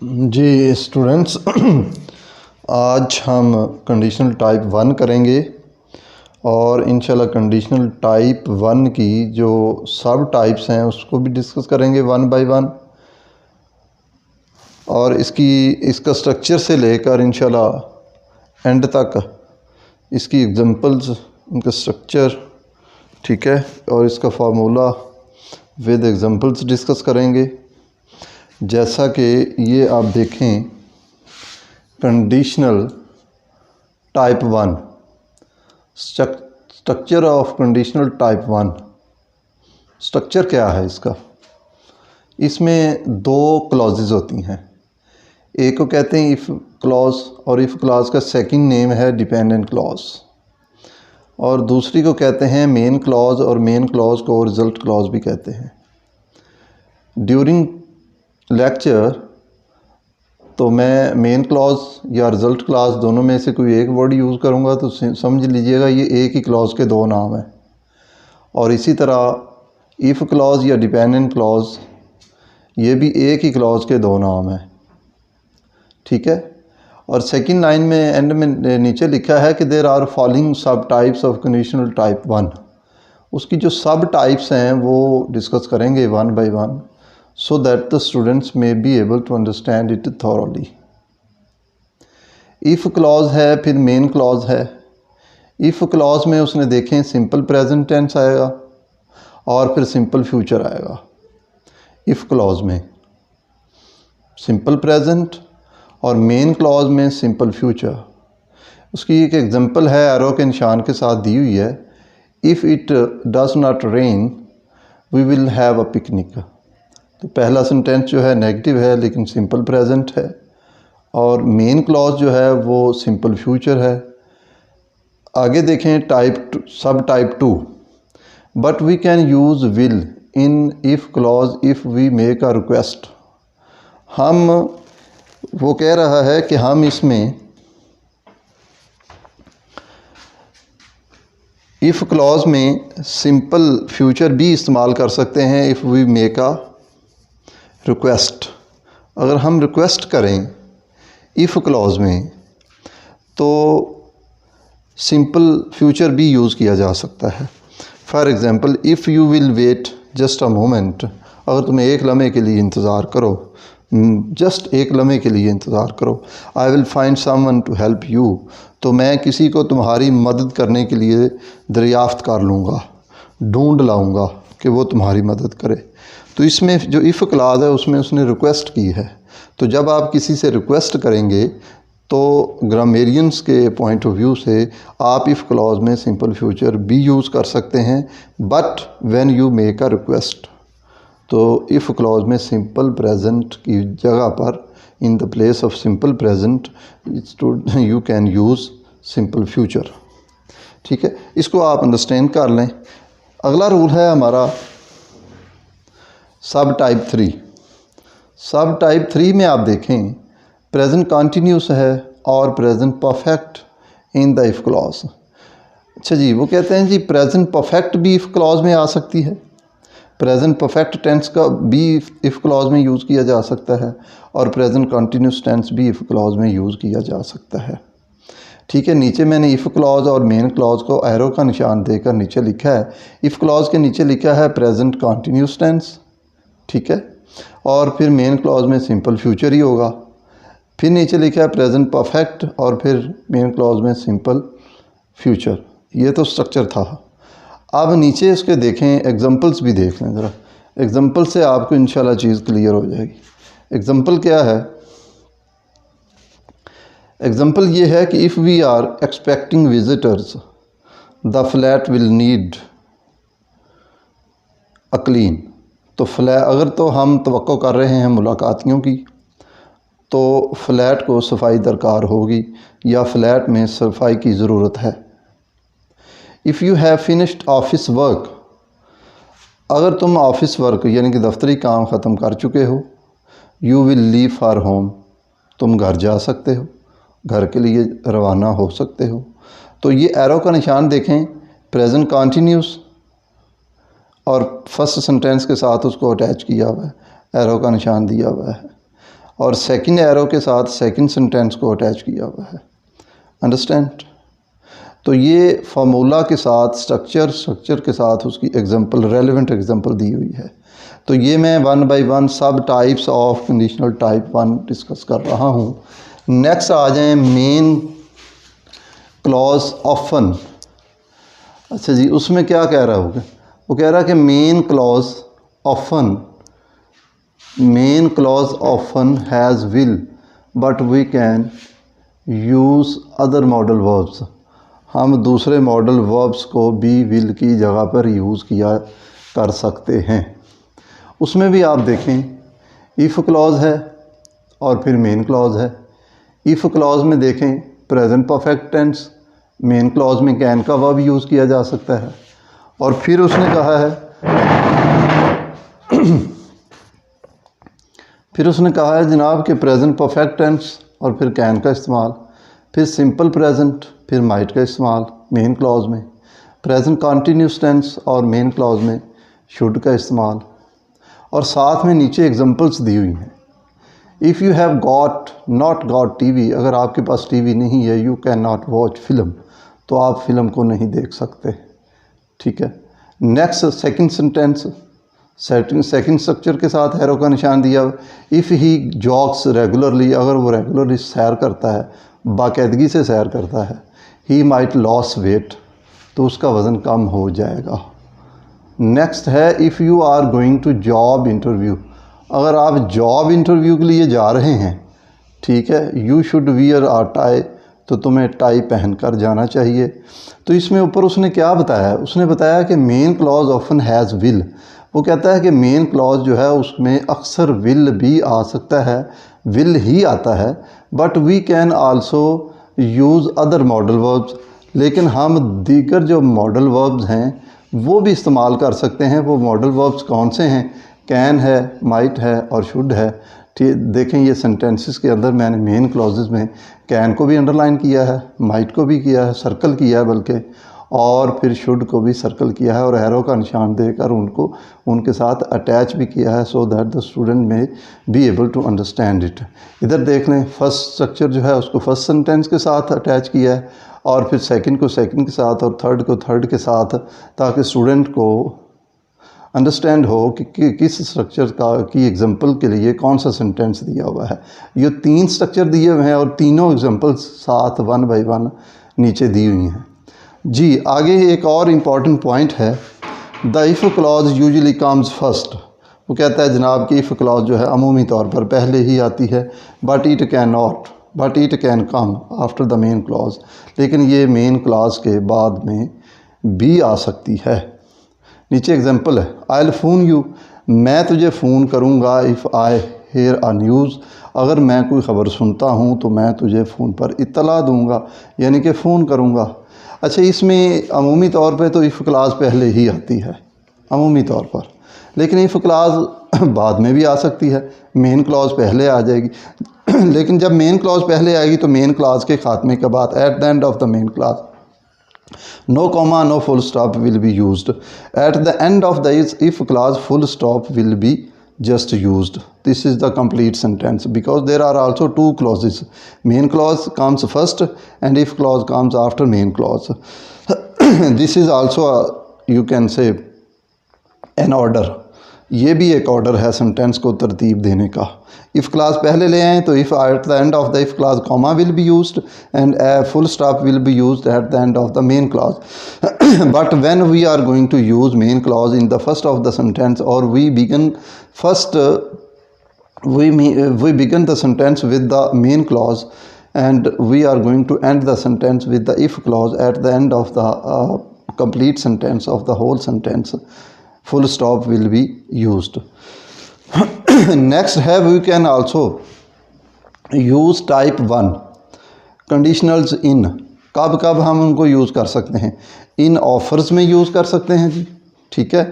जी students, आज हम conditional type 1 करेंगे और इंशाल्लाह कंडीशनल टाइप 1 की जो सब टाइप्स हैं उसको भी डिस्कस करेंगे वन बाय वन। और इसका स्ट्रक्चर से लेकर इंशाल्लाह एंड तक इसकी एग्जांपल्स, इनका स्ट्रक्चर, ठीक है, और इसका फार्मूला विद एग्जांपल्स डिस्कस करेंगे। जैसा कि ये आप देखें, conditional type 1, structure of conditional type 1। Structure क्या है इसका? इसमें दो क्लॉजेज होती हैं। एक को कहते हैं इफ़ क्लॉज, और इफ़ क्लॉज का सेकंड नेम है डिपेंडेंट क्लॉज, और दूसरी को कहते हैं मेन क्लॉज, और मेन क्लॉज को रिजल्ट क्लॉज भी कहते हैं। ड्यूरिंग लेक्चर तो मैं मेन क्लॉज या रिज़ल्ट क्लॉज दोनों में से कोई एक वर्ड यूज़ करूँगा, तो समझ लीजिएगा ये एक ही क्लॉज के दो नाम हैं। और इसी तरह इफ़ क्लॉज या डिपेंडेंट क्लॉज, ये भी एक ही क्लॉज के दो नाम हैं, ठीक है। और सेकंड लाइन में एंड में नीचे लिखा है कि there are following sub types of conditional type 1। उसकी जो सब टाइप्स हैं वो डिस्कस करेंगे one by one, so that the students may be able to understand it thoroughly। if clause है, फिर मेन क्लॉज है। if clause में उसने देखें सिंपल प्रेजेंट टेंस आएगा और फिर सिंपल फ्यूचर आएगा। if clause में सिंपल प्रेजेंट और मेन क्लॉज में सिंपल फ्यूचर। उसकी एक एग्जांपल है, एरो के निशान के साथ दी हुई है। if it does not rain we will have a picnic। तो पहला सेंटेंस जो है नेगेटिव है लेकिन सिंपल प्रेजेंट है, और मेन क्लॉज जो है वो सिंपल फ्यूचर है। आगे देखें sub type 2। But we can use will in if clause if we make a request. वो कह रहा है कि हम इसमें इफ़ क्लॉज में सिंपल फ्यूचर भी इस्तेमाल कर सकते हैं if we make a request. अगर हम रिक्वेस्ट करें इफ़ क्लॉज में तो सिंपल फ्यूचर भी यूज़ किया जा सकता है। For example, if you will wait just a moment, अगर तुम्हें एक लम्हे के लिए इंतज़ार करो, जस्ट एक लम्हे के लिए इंतज़ार करो। I will find someone to help you, तो मैं किसी को तुम्हारी मदद करने के लिए दरियाफ़्त कर लूँगा, ढूंढ लाऊँगा कि वो तुम्हारी मदद करे। तो इसमें जो इफ़ क्लॉज है उसमें उसने रिक्वेस्ट की है। तो जब आप किसी से रिक्वेस्ट करेंगे तो ग्रामेरियंस के पॉइंट ऑफ व्यू से आप इफ़ क्लॉज में सिंपल फ्यूचर भी यूज़ कर सकते हैं, but when you make a request तो इफ़ क्लॉज में सिंपल प्रेजेंट की जगह पर, in the place of simple present, you can use simple future, ठीक है। इसको आप अंडरस्टैंड कर लें। अगला रूल है हमारा सब टाइप 3। सब टाइप 3 में आप देखें प्रेजेंट कॉन्टीन्यूस है और present perfect in the if clause. अच्छा जी, वो कहते हैं जी प्रेजेंट परफेक्ट भी इफ़ क्लॉज में आ सकती है, प्रेजेंट परफेक्ट टेंस का भी इफ़ क्लॉज में यूज़ किया जा सकता है, और प्रेजेंट कॉन्टीन्यूस टेंस भी इफ़ क्लॉज में यूज़ किया जा सकता है, ठीक है। नीचे मैंने इफ़ क्लॉज और मेन क्लॉज को एरो का निशान देकर नीचे लिखा है। इफ़ क्लॉज के नीचे लिखा है प्रेजेंट कॉन्टीन्यूस टेंस, ठीक है, और फिर मेन क्लॉज में सिंपल फ्यूचर ही होगा। फिर नीचे लिखा है प्रेजेंट परफेक्ट और फिर मेन क्लॉज में सिंपल फ्यूचर। ये तो स्ट्रक्चर था। अब नीचे इसके देखें, एग्जांपल्स भी देख लें ज़रा। एग्जांपल से आपको इंशाल्लाह चीज़ क्लियर हो जाएगी। एग्जांपल क्या है? एग्जांपल ये है कि if we are expecting visitors the flat will need a clean. तो अगर तो हम तवक्को कर रहे हैं मुलाकातियों की, तो फ्लैट को सफाई दरकार होगी या फ्लैट में सफाई की ज़रूरत है। If you have finished office work, अगर तुम ऑफिस वर्क यानी कि दफ्तरी काम ख़त्म कर चुके हो, you will leave for home, तुम घर जा सकते हो, घर के लिए रवाना हो सकते हो। तो ये एरो का निशान देखें, प्रेजेंट कॉन्टीन्यूस और फर्स्ट सेंटेंस के साथ उसको अटैच किया हुआ है, एरो का निशान दिया हुआ है। और सेकंड एरो के साथ सेकंड सेंटेंस को अटैच किया हुआ है। अंडरस्टैंड? तो ये फार्मूला के साथ स्ट्रक्चर के साथ उसकी एग्जांपल, रेलेवेंट एग्जांपल दी हुई है। तो ये मैं वन बाय वन सब types of conditional type 1 discuss कर रहा हूँ। नेक्स्ट आ जाएं मेन क्लॉज ऑफन। अच्छा जी, उसमें क्या कह रहा होगा? वो कह रहा है कि main clause often has will but we can use other modal verbs. हम दूसरे मॉडल वर्ब्स को भी विल की जगह पर यूज़ किया कर सकते हैं। उसमें भी आप देखें, इफ़ क्लॉज है और फिर मेन क्लॉज है। इफ़ क्लॉज में देखें present perfect tense, main clause में कैन का वर्ब यूज़ किया जा सकता है। और फिर उसने कहा है जनाब कि प्रेजेंट परफेक्ट टेंस और फिर कैन का इस्तेमाल, फिर सिंपल प्रेजेंट, फिर माइट का इस्तेमाल मेन क्लॉज में, प्रेजेंट कॉन्टीन्यूस टेंस और मेन क्लॉज में शुड का इस्तेमाल। और साथ में नीचे एग्जांपल्स दी हुई हैं। If you have not got TV, अगर आपके पास टीवी नहीं है, you can not watch film, तो आप फिल्म को नहीं देख सकते। ठीक है। Next second sentence, second structure के साथ एरो का निशान दिया। इफ़ ही जॉग्स रेगुलरली, अगर वो रेगुलरली सैर करता है, बाकायदगी से सैर करता है, ही माइट लॉस वेट, तो उसका वज़न कम हो जाएगा। नेक्स्ट है if you are going to job interview, अगर आप जॉब इंटरव्यू के लिए जा रहे हैं, ठीक है, you should wear a tie, तो तुम्हें टाई पहन कर जाना चाहिए। तो इसमें ऊपर उसने क्या बताया? उसने बताया कि main clause often has will. वो कहता है कि मेन क्लॉज जो है उसमें अक्सर विल भी आ सकता है, विल ही आता है, but we can also use other modal verbs, लेकिन हम दीगर जो मॉडल वर्ब्स हैं वो भी इस्तेमाल कर सकते हैं। वो मॉडल वर्ब्स कौन से हैं? कैन है, माइट है और शुड है। ठीक, देखें ये सेंटेंसेस के अंदर मैंने मेन क्लॉजेस में कैन को भी अंडरलाइन किया है, माइट को भी किया है, सर्कल किया है बल्कि, और फिर शुड को भी सर्कल किया है और एरो का निशान देकर उनको उनके साथ अटैच भी किया है, so that the student may be able to understand it. इधर देख लें, फर्स्ट स्ट्रक्चर जो है उसको फर्स्ट सेंटेंस के साथ अटैच किया है और फिर सेकंड को सेकंड के साथ और थर्ड को थर्ड के साथ, ताकि स्टूडेंट को अंडरस्टैंड हो कि किस स्ट्रक्चर की एग्जांपल के लिए कौन सा सेंटेंस दिया हुआ है। ये 3 स्ट्रक्चर दिए हुए हैं और तीनों एग्जांपल्स साथ 1 बाय 1 नीचे दी हुई हैं जी। आगे एक और इम्पॉर्टेंट पॉइंट है, the if clause usually comes first. वो कहता है जनाब कि इफ़ क्लॉज जो है अमूमी तौर पर पहले ही आती है, but it can come after the main clause, लेकिन ये मेन क्लॉज के बाद में भी आ सकती है। नीचे एग्जांपल है, आई विल फ़ोन यू, मैं तुझे फ़ोन करूँगा, if I hear a news, अगर मैं कोई ख़बर सुनता हूँ तो मैं तुझे फ़ोन पर इत्तला दूँगा, यानी कि फ़ोन करूँगा। अच्छा, इसमें अमूमी तौर पे तो इफ़ क्लॉज पहले ही आती है अमूमी तौर पर, लेकिन इफ़ क्लॉज बाद में भी आ सकती है, मेन क्लॉज पहले आ जाएगी। लेकिन जब मेन क्लॉज पहले आएगी तो मेन क्लॉज के खात्मे के बाद eight the end of the main clause no comma, no full stop will be used. At the end of the if clause, full stop will be just used. This is the complete sentence, because there are also 2 clauses. Main clause comes first and if clause comes after main clause. This is also you can say an order. ये भी एक order है sentence को तरतीब देने का। If class पहले ले आएँ तो if at the end of the if clause comma will be used and full stop will be used at the end of the main clause. But when we are going to use main clause in the first of the sentence और we begin the sentence with the main clause and we are going to end the sentence with the if clause at the end of the complete sentence of the whole sentence, full stop will be used. Next have we can also use type 1 conditionals in. कब कब हम उनको use कर सकते हैं? इन offers में use कर सकते हैं जी, ठीक है,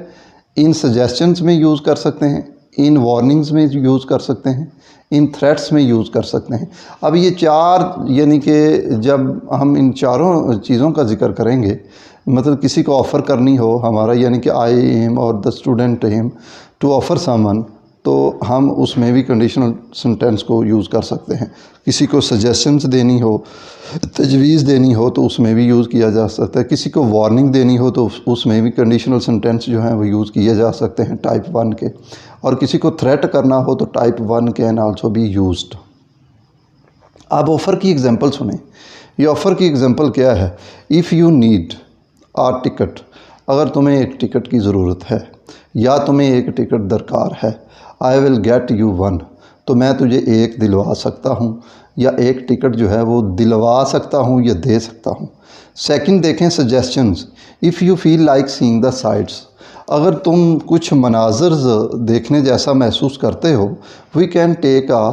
इन सजेशंस में यूज़ कर सकते हैं, इन वार्निंग्स में यूज़ कर सकते हैं, इन थ्रेट्स में यूज़ कर सकते हैं। अब ये 4 यानी कि जब हम इन चारों चीज़ों का जिक्र करेंगे, मतलब किसी को ऑफ़र करनी हो हमारा, यानी कि आई एम और the student aim to offer someone, तो हम उसमें भी कंडीशनल सेंटेंस को यूज़ कर सकते हैं। किसी को सजेशंस देनी हो, तजवीज़ देनी हो तो उसमें भी यूज़ किया जा सकता है। किसी को वार्निंग देनी हो तो उसमें भी कंडीशनल सेंटेंस जो हैं वो यूज़ किए जा सकते हैं टाइप 1 के। और किसी को थ्रेट करना हो तो type 1 can also be used. आप ऑफ़र की एग्जांपल सुने। ये ऑफ़र की एग्जांपल क्या है? If you need a ticket, अगर तुम्हें एक टिकट की ज़रूरत है या तुम्हें एक टिकट दरकार है, I will get you one, तो मैं तुझे एक दिलवा सकता हूँ या एक टिकट जो है वो दिलवा सकता हूँ या दे सकता हूँ। सेकंड देखें suggestions. If you feel like seeing the sites, अगर तुम कुछ मनाज़र देखने जैसा महसूस करते हो, वी कैन टेक आ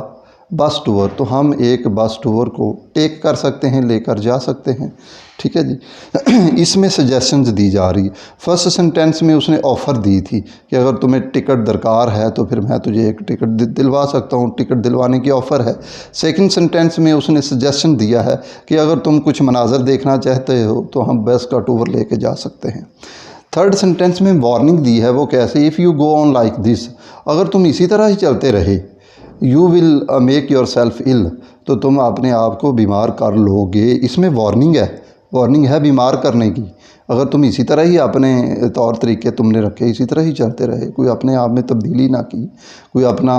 बस टूर, तो हम एक बस टूर को टेक कर सकते हैं, लेकर जा सकते हैं। ठीक है जी। इसमें सजेशंस दी जा रही है। फर्स्ट सेंटेंस में उसने ऑफ़र दी थी कि अगर तुम्हें टिकट दरकार है तो फिर मैं तुझे एक टिकट दिलवा सकता हूँ, टिकट दिलवाने की ऑफ़र है। सेकंड सेंटेंस में उसने सजेशन दिया है कि अगर तुम कुछ मनाज़र देखना चाहते हो तो हम बस का टूर लेके जा सकते हैं। थर्ड सेंटेंस में वार्निंग दी है, वो कैसे? If you go on like this, अगर तुम इसी तरह ही चलते रहे, you will make yourself ill, तो तुम अपने आप को बीमार कर लोगे। इसमें वार्निंग है बीमार करने की। अगर तुम इसी तरह ही अपने तौर तरीके तुमने रखे, इसी तरह ही चलते रहे, कोई अपने आप में तब्दीली ना की, कोई अपना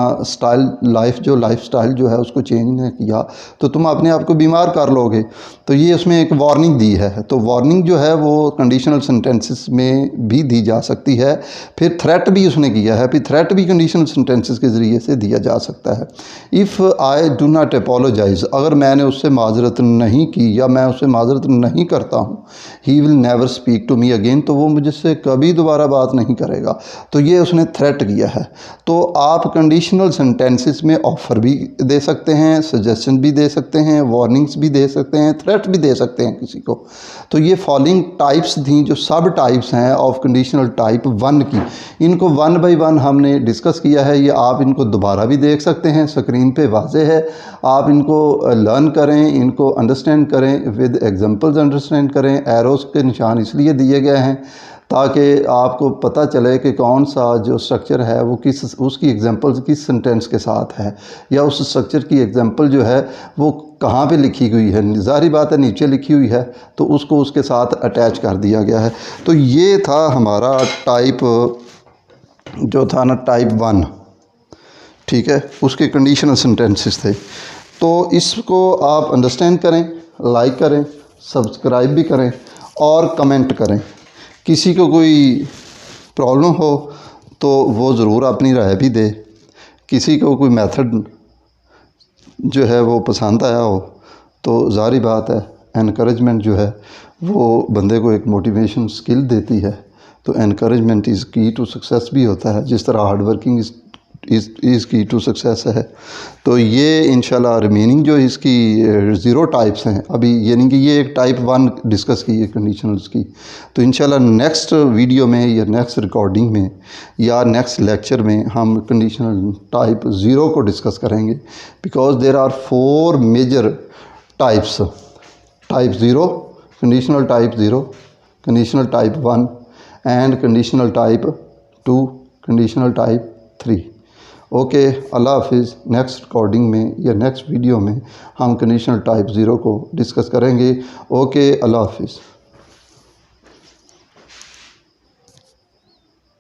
लाइफ स्टाइल जो है उसको चेंज ना किया, तो तुम अपने आप को बीमार कर लोगे। तो ये उसमें एक वार्निंग दी है। तो वार्निंग जो है वो कंडीशनल सेंटेंसेस में भी दी जा सकती है। फिर थ्रेट भी उसने किया है, फिर थ्रेट भी कंडीशनल सेंटेंसेस के ज़रिए से दिया जा सकता है। If I do not apologise, अगर मैंने उससे माजरत नहीं की या मैं उससे माजरत नहीं करता हूँ, he will never speak to me again, तो वो मुझसे कभी दोबारा बात नहीं करेगा। तो ये उसने थ्रेट किया है। तो आप कंडीशनल सेंटेंसेस में ऑफ़र भी दे सकते हैं, सजेशन भी दे सकते हैं, वार्निंग्स भी दे सकते हैं, थ्रेट भी दे सकते हैं किसी को। तो ये फॉलोइंग टाइप्स थी जो सब टाइप्स हैं ऑफ कंडीशनल टाइप 1 की। इनको 1 बाय 1 हमने डिस्कस किया है। ये आप इनको दोबारा भी देख सकते हैं, स्क्रीन पे वाज़े है। आप इनको लर्न करें, इनको अंडरस्टैंड करें, विद एग्जांपल्स अंडरस्टैंड करें। एरोस के निशान इसलिए दिए गए हैं ताकि आपको पता चले कि कौन सा जो स्ट्रक्चर है वो उसकी एग्जांपल्स किस सेंटेंस के साथ है, या उस स्ट्रक्चर की एग्जांपल जो है वो कहाँ पे लिखी हुई है। ज़ाहिर बात है नीचे लिखी हुई है तो उसको उसके साथ अटैच कर दिया गया है। तो ये था हमारा टाइप जो था ना टाइप 1, ठीक है, उसके कंडीशनल सेंटेंसेस थे। तो इसको आप अंडरस्टैंड करें, लाइक करें, सब्सक्राइब भी करें और कमेंट करें। किसी को कोई प्रॉब्लम हो तो वो ज़रूर अपनी राय भी दे। किसी को कोई मेथड जो है वो पसंद आया हो तो ज़ाहिर बात है एनकरेजमेंट जो है वो बंदे को एक मोटिवेशन स्किल देती है। तो एनकरेजमेंट इज़ की टू सक्सेस भी होता है, जिस तरह हार्ड वर्किंग इज़ की टू सक्सेस है। तो ये इंशाल्लाह रिमेनिंग जो इसकी 0 टाइप्स हैं अभी, यानी कि ये एक टाइप 1 डिस्कस की है कंडीशनल्स की। तो इंशाल्लाह नेक्स्ट वीडियो में या नेक्स्ट रिकॉर्डिंग में या नेक्स्ट लेक्चर में हम कंडीशनल टाइप 0 को डिस्कस करेंगे, because there are 4 major types. Type 0, conditional type 0, conditional type 1 and conditional type 2, conditional type 3। Okay, अल्लाह हाफिज़। नेक्स्ट रिकॉर्डिंग में या नेक्स्ट वीडियो में हम कंडीशनल टाइप 0 को डिस्कस करेंगे। ओके, अल्लाह हाफिज़।